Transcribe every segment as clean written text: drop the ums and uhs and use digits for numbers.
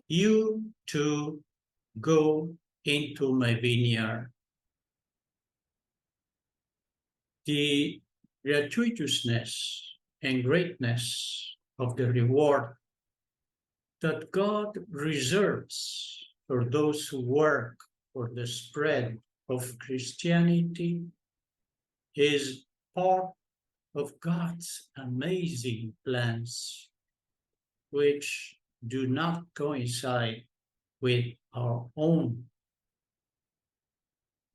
you to go into my vineyard. The gratuitousness and greatness of the reward that God reserves for those who work for the spread of Christianity is part of God's amazing plans, which do not coincide with our own.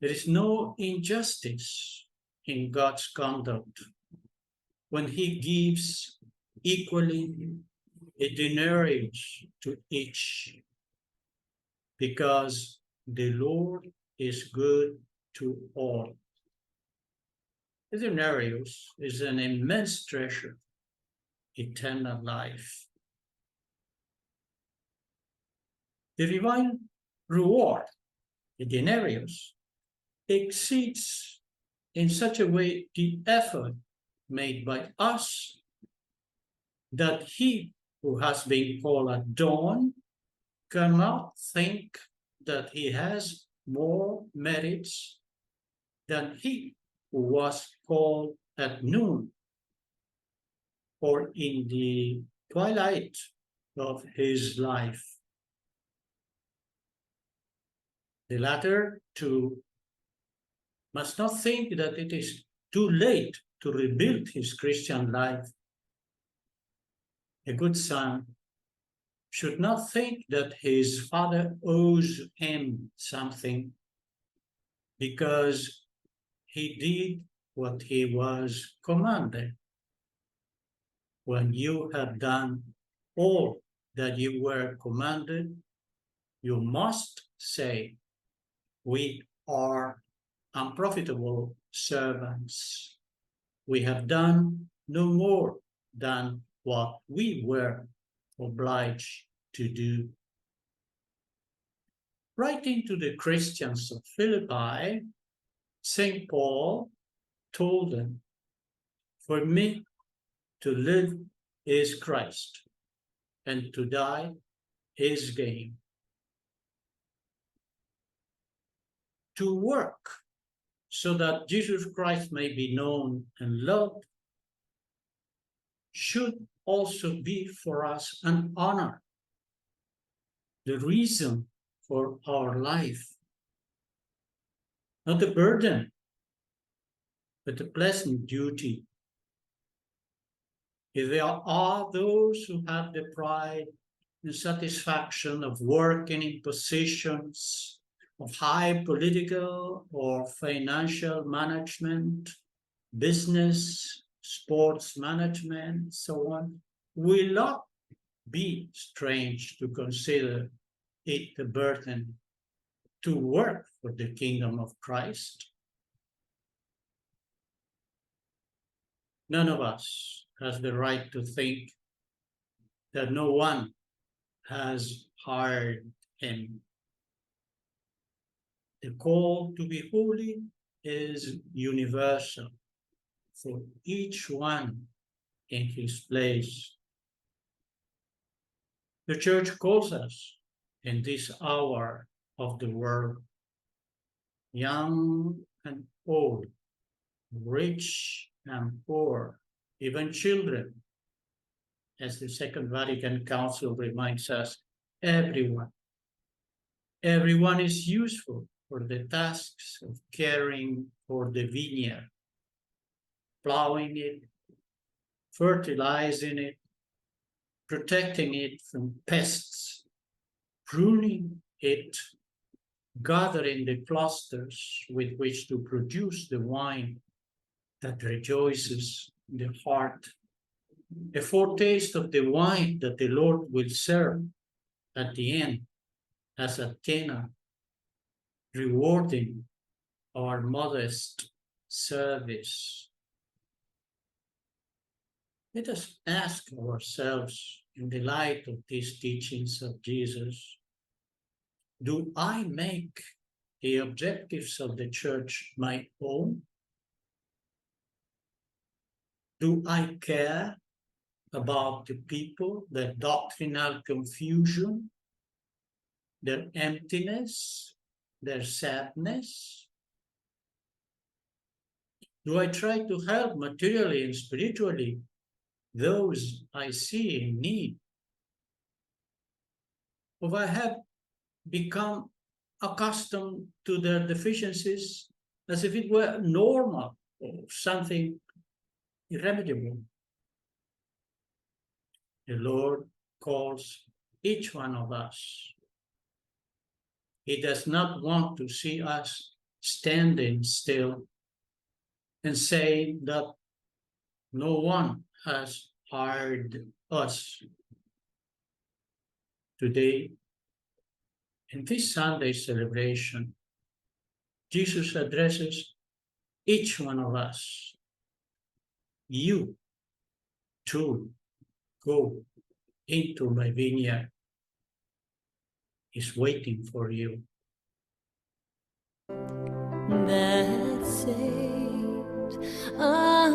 There is no injustice in God's conduct when He gives equally a denarius to each, because the Lord is good to all. The denarius is an immense treasure, eternal life. The divine reward, the denarius, exceeds in such a way the effort made by us that he who has been called at dawn cannot think that he has more merits than he who was called at noon or in the twilight of his life. The latter two must not think that it is too late to rebuild his Christian life. A good son should not think that his father owes him something because he did what he was commanded. When you have done all that you were commanded, you must say, "We are unprofitable servants. We have done no more than what we were obliged to do." Writing to the Christians of Philippi, St. Paul told them, "For me to live is Christ, and to die is gain." To work so that Jesus Christ may be known and loved should also be for us an honor, the reason for our life, not a burden, but a pleasant duty. If there are those who have the pride and satisfaction of working in positions of high political or financial management, business, sports management, so on, will not be strange to consider it a burden to work for the kingdom of Christ. None of us has the right to think that no one has hired him. The call to be holy is universal for each one in his place. The Church calls us in this hour of the world, young and old, rich and poor, even children. As the Second Vatican Council reminds us, everyone is useful for the tasks of caring for the vineyard, plowing it, fertilizing it, protecting it from pests, pruning it, gathering the clusters with which to produce the wine that rejoices the heart, a foretaste of the wine that the Lord will serve at the end as a tenor, rewarding our modest service. Let us ask ourselves, in the light of these teachings of Jesus, do I make the objectives of the Church my own? Do I care about the people, the doctrinal confusion, their emptiness, their sadness? Do I try to help materially and spiritually those I see in need? Or I have become accustomed to their deficiencies as if it were normal or something irremediable? The Lord calls each one of us. He does not want to see us standing still and saying that no one has hired us. Today, in this Sunday celebration, Jesus addresses each one of us. You too go into my vineyard. He's waiting for you. That saved a